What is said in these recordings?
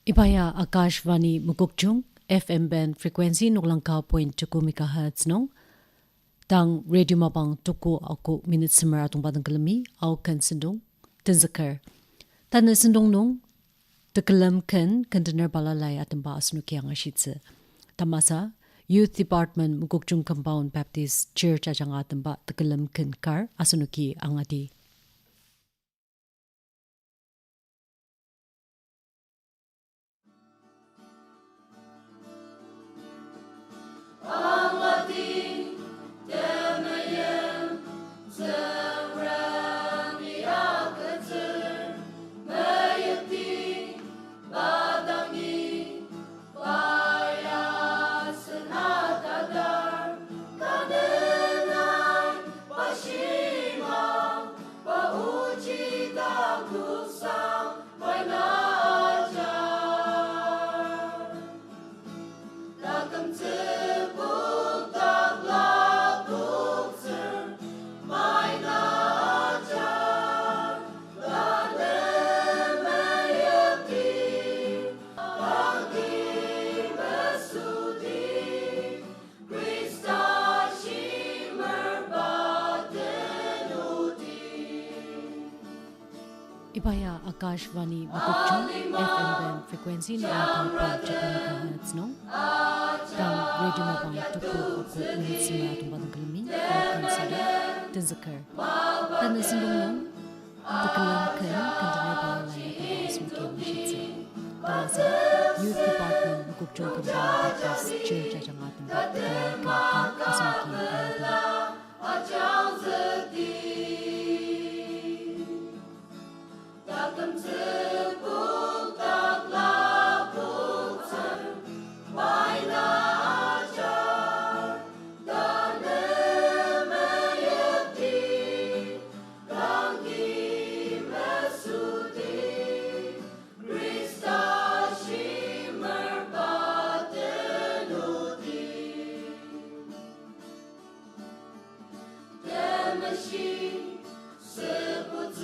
Ibaya Akashvani Mukukchung FM band frequency nuklangka.2 MHz nong tang radio mabang tuku aku minit semara tung badang kelemi au kan sendung tenzakar tan sendung nong tekelam kan container balalai atamba asnuki ang ashitse tamasa Youth Department Mukukchung Compound Baptist Church ajang atamba tekelam kan kar asunuki ang adi. Ibaya Akashvani Mukukchung FM band frequency nuklangka.2 MHz nong tang radio mabang tuku aku minit semara tung badang kelemi au kan sendung tenzakar tan sendung nong tekelam kan container balalai atamba asnuki ang ashitse tamasa Youth Department Mukukchung Compound Baptist Church ajang atamba tekelam kan asnuki ang adi. Machine, sebut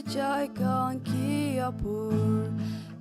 자이간 기아불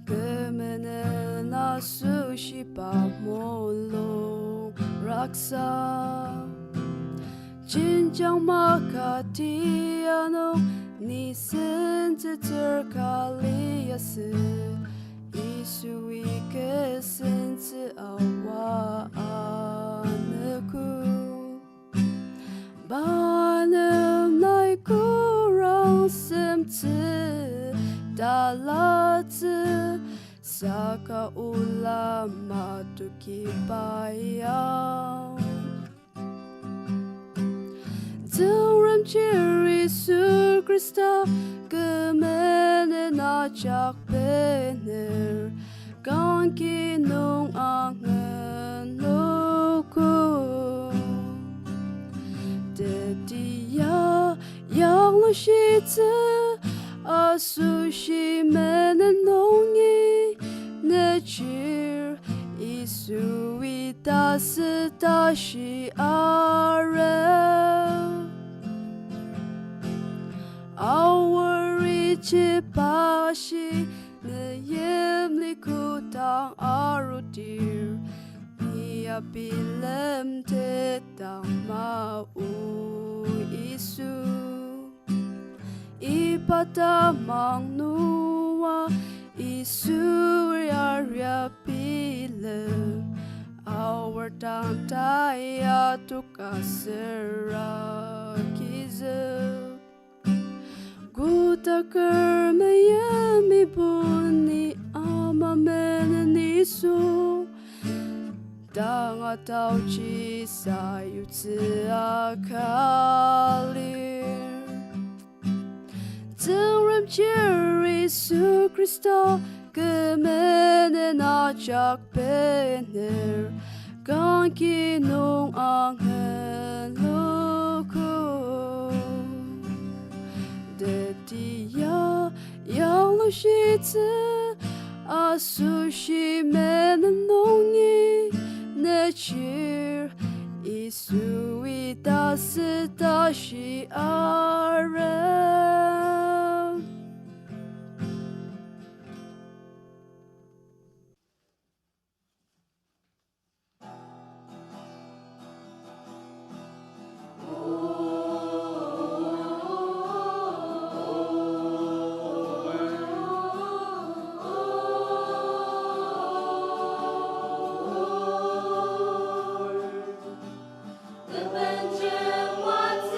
그면은 아수시바 몰로 락사 진정 마카티아노 니센트 terkalias Isui kesense awa anaku Banam nai kurang semte dalatse Saka ulama tuki bayang Turam chiri su Krista Gemene na chak bener Gan kinung angen nuku Dedia yang lo shite Asu shi menen nongi Nechir isu ita setashi are Our Chipashi the yemli kutang arudir Mia bilem te tang mau isu Ipata mang nuwa isu ria bilem Our tang taya tukasera kizel Guta kermayami buni ama menenisu Danga tau chi sayu tsi akalir Turam chiri su Krista Gemene na chak bener Gan kinung angen luku Dedia yang lo shite asu shi menen nongi nechir isu ita setashi are The bench was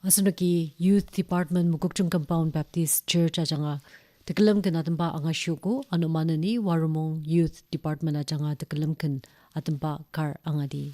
Asunaki Youth Department Mukukchung Compound Baptist Church ajanga tekelam ken atempa anga syuko anumanani Warumong Youth Department ajanga tekelam ken atempa kar angadi.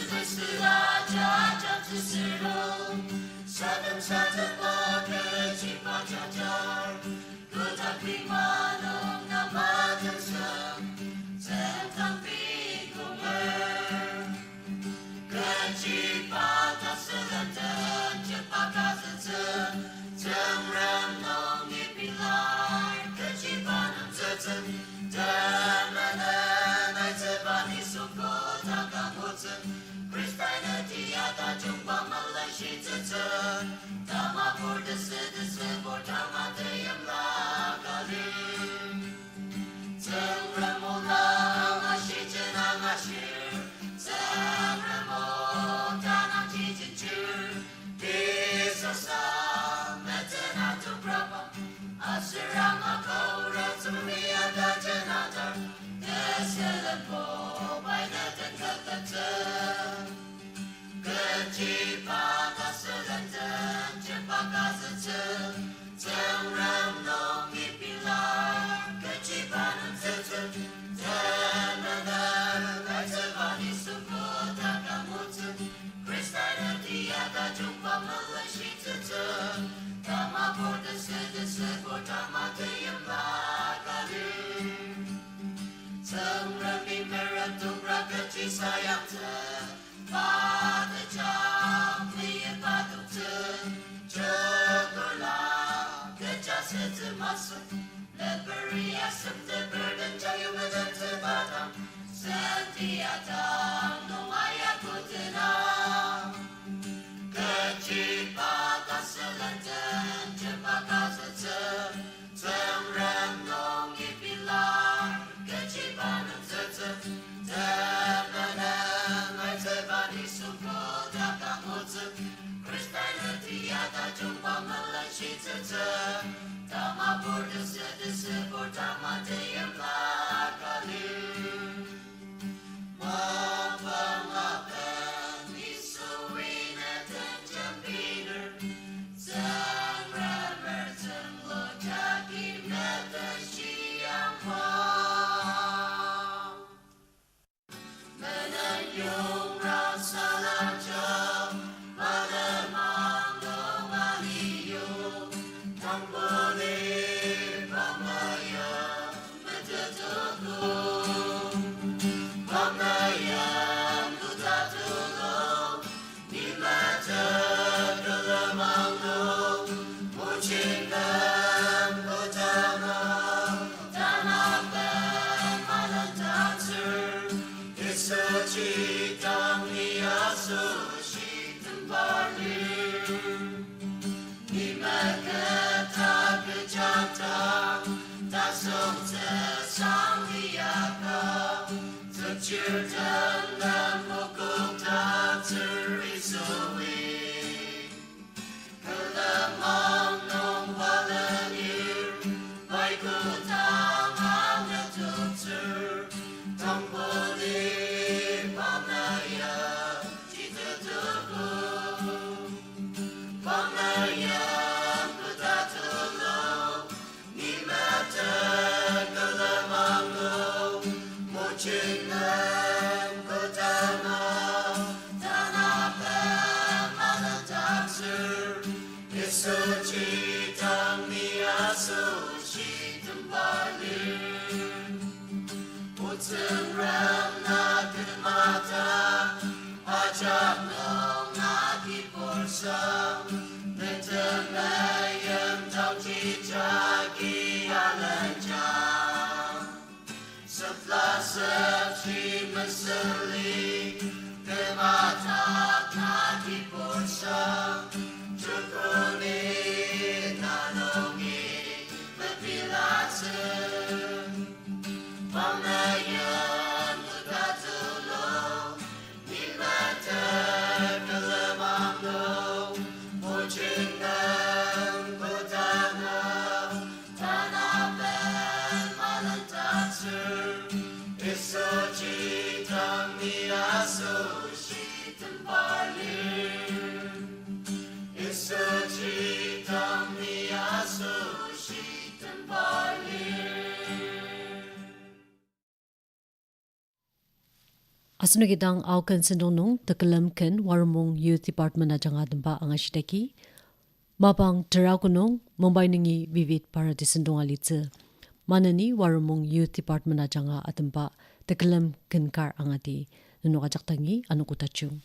berserah terseru Sadang-sadang pakai cipta cacar Ku tak terima nama tersebut Tentang pikumer Kecipta tak selentak Cepat kasih Temram nong ipilar Kecipta nam tetap Dan menenai tebani suku takkan hutan Kristina tiada jumpa Malaysia tetap Tama pur desa-desa Pertama diamlah kali Tengremula Angashi jenang asyir Tengremu Tanam cincir Disasa Metenatu berapa Asirama kau Rasa ada jenazah Keselempo Bainatan ketetem Kecipta keselentan Cepat kasih Tengram nong ipilar Kecipta nan tetap Temenan Aitebani suku takkan mutu Kristina tiada jumpa Malaysia tetap Tama pur desa-desa Pertama diamlah kali Tengram di merah tubrak kecil sayang Pada jam lihat batuk Cukurlah Kejap setermasuk Leberi asam terberdan Cayu badan terbatang Setiap datang Numaya ku tenang Kecipta tak selentan Cepat kasih Tengram nong ipilar Kecipta nan tetap Temenan Aitebani suku takkan mutu Kristina tiada jumpa Malaysia tetap Tama pur desa-desa Pertama diamlah kali Maafkan Isui neten jempiner Tengram bertemu Jaki neten siang Menanyung rasa lajam Malemang domaliu Tang boleh pamayang Mentetuku Pamayang ku tak tolong Di mata gelemangku Mucingkan utama Tanahkan malam dancer Suci tang ia suci tembalir Di merkata kejatang Tak sukses-sang liaka Tercir dalam hukum tak terisui Kelemang nong balenir Baik utang hanya tutur Tang boleh pamayang Cita tuku Pamayang ku tak tolong Ni mata gelemangku Mucingan ku tanah Tanah malam taksir Isuci tang niat suci tembalir Tengram nak mata Ajak nong nak ipursam Mentenayam tau cicaki alanjam Setelah sepsi meseli Kemata nak ipursam Cukuni nanungi Berpilasen Pamayang ku tak tolong Di mata Asno gidang aukan sendonong tekelamkan warmong Youth Department na janga demba ang asidaki. Mapang teraw kunong Mumbai ningi vivid para di sendong alitse. Manani warmong Youth Department na janga at demba tekelamkan kar ang ati. Nunukajak tangi anu kutachung.